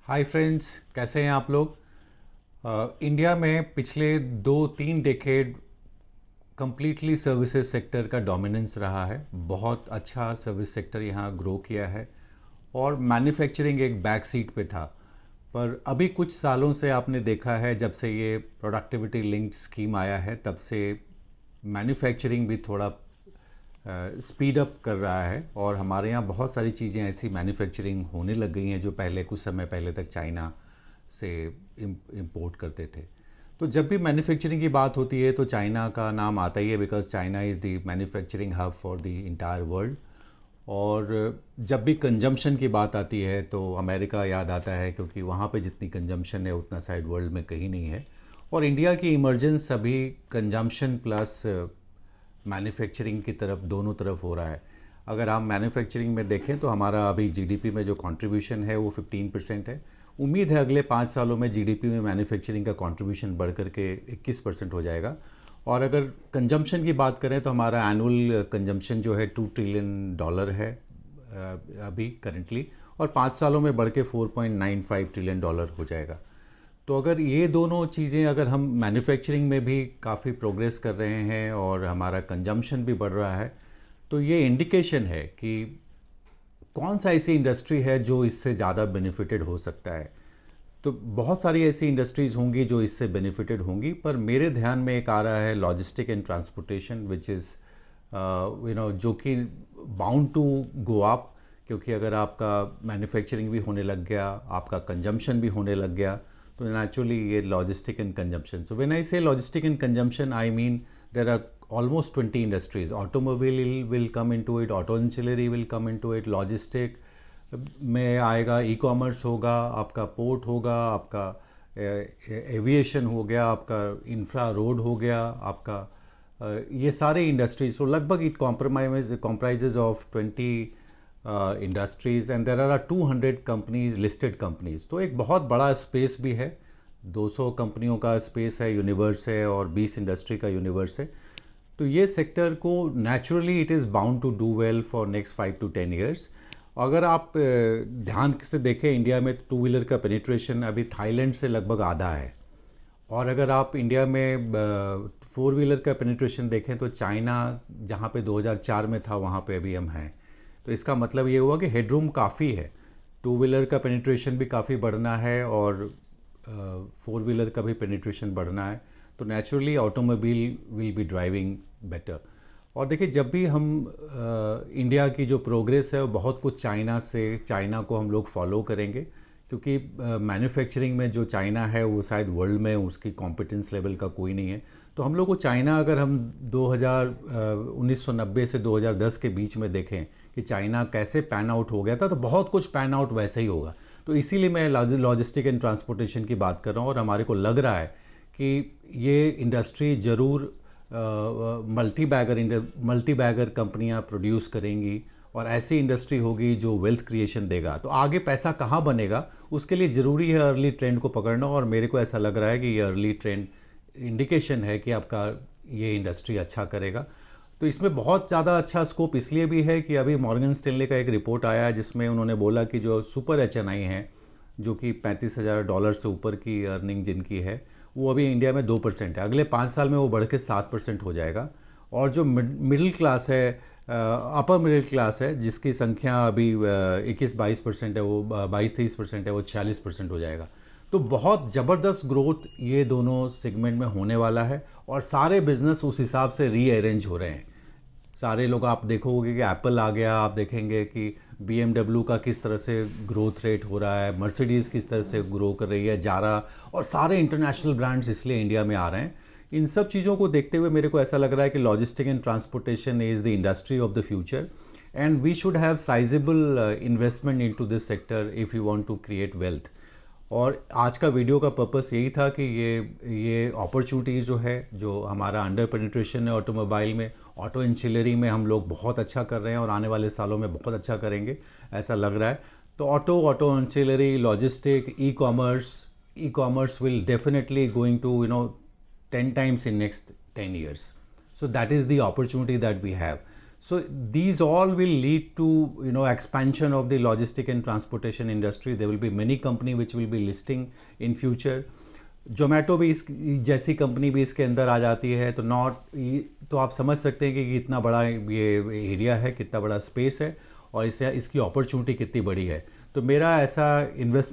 Hi friends, कैसे हैं आप लोग। इंडिया में पिछले 2-3 डेकेड कम्प्लीटली सर्विसेज सेक्टर का डोमिनेंस रहा है। बहुत अच्छा सर्विस सेक्टर यहाँ ग्रो किया है और मैन्युफैक्चरिंग एक बैक सीट पे था। पर अभी कुछ सालों से आपने देखा है, जब से ये प्रोडक्टिविटी लिंक्ड स्कीम आया है, तब से मैन्युफैक्चरिंग भी थोड़ा स्पीड अप कर रहा है और हमारे यहाँ बहुत सारी चीज़ें ऐसी मैन्युफैक्चरिंग होने लग गई हैं जो पहले कुछ समय पहले तक चाइना से इंपोर्ट करते थे। तो जब भी मैन्युफैक्चरिंग की बात होती है तो चाइना का नाम आता ही है, because China is the manufacturing hub for the entire world. और जब भी कंजम्पशन की बात आती है तो अमेरिका याद आता है, क्योंकि वहाँ पे जितनी कंजम्पशन है उतना शायद वर्ल्ड में कहीं नहीं है। और इंडिया की इमर्जेंस अभी कंजम्पशन प्लस मैन्युफैक्चरिंग की तरफ, दोनों तरफ हो रहा है। अगर हम मैन्युफैक्चरिंग में देखें तो हमारा अभी जीडीपी में जो कंट्रीब्यूशन है वो 15% है। उम्मीद है अगले 5 सालों में जीडीपी में मैन्युफैक्चरिंग का कंट्रीब्यूशन बढ़ करके 21% हो जाएगा। और अगर कंजम्पशन की बात करें तो हमारा एनुअल कंजम्पशन जो है $2 ट्रिलियन है अभी करंटली, और 5 सालों में बढ़ के $4.95 ट्रिलियन हो जाएगा। तो अगर ये दोनों चीज़ें, अगर हम मैन्युफैक्चरिंग में भी काफ़ी प्रोग्रेस कर रहे हैं और हमारा कंजम्पशन भी बढ़ रहा है, तो ये इंडिकेशन है कि कौन सा ऐसी इंडस्ट्री है जो इससे ज़्यादा बेनिफिटेड हो सकता है। तो बहुत सारी ऐसी इंडस्ट्रीज़ होंगी जो इससे बेनिफिटेड होंगी, पर मेरे ध्यान में एक आ रहा है logistic and transportation, which is जो कि बाउंड टू गो अप। क्योंकि अगर आपका मैन्युफैक्चरिंग भी होने लग गया, आपका कंजम्पशन भी होने लग गया, तो नेचुरली ये logistic and consumption. So when I say logistic and consumption, I mean there are almost 20 industries. Automobile will come into it, auto ancillary will come into it, logistic में आएगा, ई कॉमर्स होगा, आपका port होगा, आपका aviation हो गया, आपका infra road हो गया, आपका ये सारे इंडस्ट्रीज। तो लगभग it comprises of 20 industries and there are 200 companies, listed companies. तो एक बहुत बड़ा स्पेस भी है, 200 कंपनियों का स्पेस है, यूनिवर्स है, और 20 इंडस्ट्री का यूनिवर्स है। तो ये सेक्टर को naturally it is bound to do well for next 5 to 10 years. अगर आप ध्यान से देखें, इंडिया में टू व्हीलर का पेनिट्रेशन अभी थाईलैंड से लगभग आधा है। और अगर आप इंडिया में फोर व्हीलर का पेनिट्रेशन देखें तो चाइना जहाँ पे 2004 में था वहाँ पे अभी हम हैं। तो इसका मतलब ये हुआ कि हेडरूम काफ़ी है, टू व्हीलर का पेनिट्रेशन भी काफ़ी बढ़ना है और फोर व्हीलर का भी पेनिट्रेशन बढ़ना है। तो naturally automobile will be driving better. और देखिए, जब भी हम इंडिया की जो प्रोग्रेस है वो बहुत कुछ चाइना को हम लोग फॉलो करेंगे, क्योंकि मैन्युफैक्चरिंग में जो चाइना है वो शायद वर्ल्ड में उसकी कॉम्पिटेंस लेवल का कोई नहीं है। तो हम लोग को चाइना, अगर हम 1990 से 2010 के बीच में देखें कि चाइना कैसे पैन आउट हो गया था, तो बहुत कुछ पैन आउट वैसे ही होगा। तो इसीलिए मैं लॉजिस्टिक एंड ट्रांसपोर्टेशन की बात कर रहा हूँ, और हमारे को लग रहा है कि ये इंडस्ट्री ज़रूर मल्टी बैगर कंपनियां प्रोड्यूस करेंगी, और ऐसी इंडस्ट्री होगी जो वेल्थ क्रिएशन देगा। तो आगे पैसा कहाँ बनेगा, उसके लिए ज़रूरी है अर्ली ट्रेंड को पकड़ना, और मेरे को ऐसा लग रहा है कि ये अर्ली ट्रेंड इंडिकेशन है कि आपका ये इंडस्ट्री अच्छा करेगा। तो इसमें बहुत ज़्यादा अच्छा स्कोप इसलिए भी है कि अभी मॉर्गन स्टैनली का एक रिपोर्ट आया है जिसमें उन्होंने बोला कि जो सुपर HNI हैं, जो कि $35,000 से ऊपर की अर्निंग जिनकी है, वो अभी इंडिया में 2% है। अगले 5 साल में वो बढ़ के 7% हो जाएगा। और जो मिडिल क्लास है, अपर मिडिल क्लास है, जिसकी संख्या अभी 21-22% है, वो 22-23% है, वो 46% हो जाएगा। तो बहुत ज़बरदस्त ग्रोथ ये दोनों सेगमेंट में होने वाला है, और सारे बिजनेस उस हिसाब से रीअरेंज हो रहे हैं। सारे लोग, आप देखोगे कि एप्पल आ गया, आप देखेंगे कि BMW का किस तरह से ग्रोथ रेट हो रहा है, मर्सिडीज़ किस तरह से ग्रो कर रही है, जारा, और सारे इंटरनेशनल ब्रांड्स इसलिए इंडिया में आ रहे हैं। इन सब चीज़ों को देखते हुए मेरे को ऐसा लग रहा है कि logistic and transportation is the industry of the future, and we should have sizeable investment into this sector if you want to create wealth. और आज का वीडियो का पर्पस यही था कि ये अपॉर्चुनिटी जो है, जो हमारा अंडर पेनिट्रेशन है ऑटोमोबाइल में, ऑटो एंसिलरी में हम लोग बहुत अच्छा कर रहे हैं और आने वाले सालों में बहुत अच्छा करेंगे ऐसा लग रहा है। तो auto ancillary, logistic, e commerce will definitely going to 10 times in next 10 years. So that is the opportunity that we have. So these all will lead to, you know, expansion of the logistic and transportation industry. There will be many company which will be listing in future. Zomato भी इस जैसी company भी इसके अंदर आ जाती है, तो तो आप समझ सकते हैं कि कितना बड़ा ये एरिया है, कितना बड़ा स्पेस है, और इसकी अपॉर्चुनिटी कितनी बड़ी है. तो मेरा ऐसा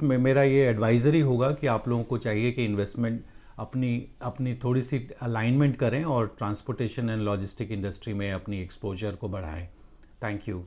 मेरा ये एडवाइज़री होगा कि आप लोगों को चाहिए कि इन्वेस्टमेंट अपनी अपनी थोड़ी सी अलाइनमेंट करें और ट्रांसपोर्टेशन एंड लॉजिस्टिक इंडस्ट्री में अपनी एक्सपोजर को बढ़ाएं. Thank you.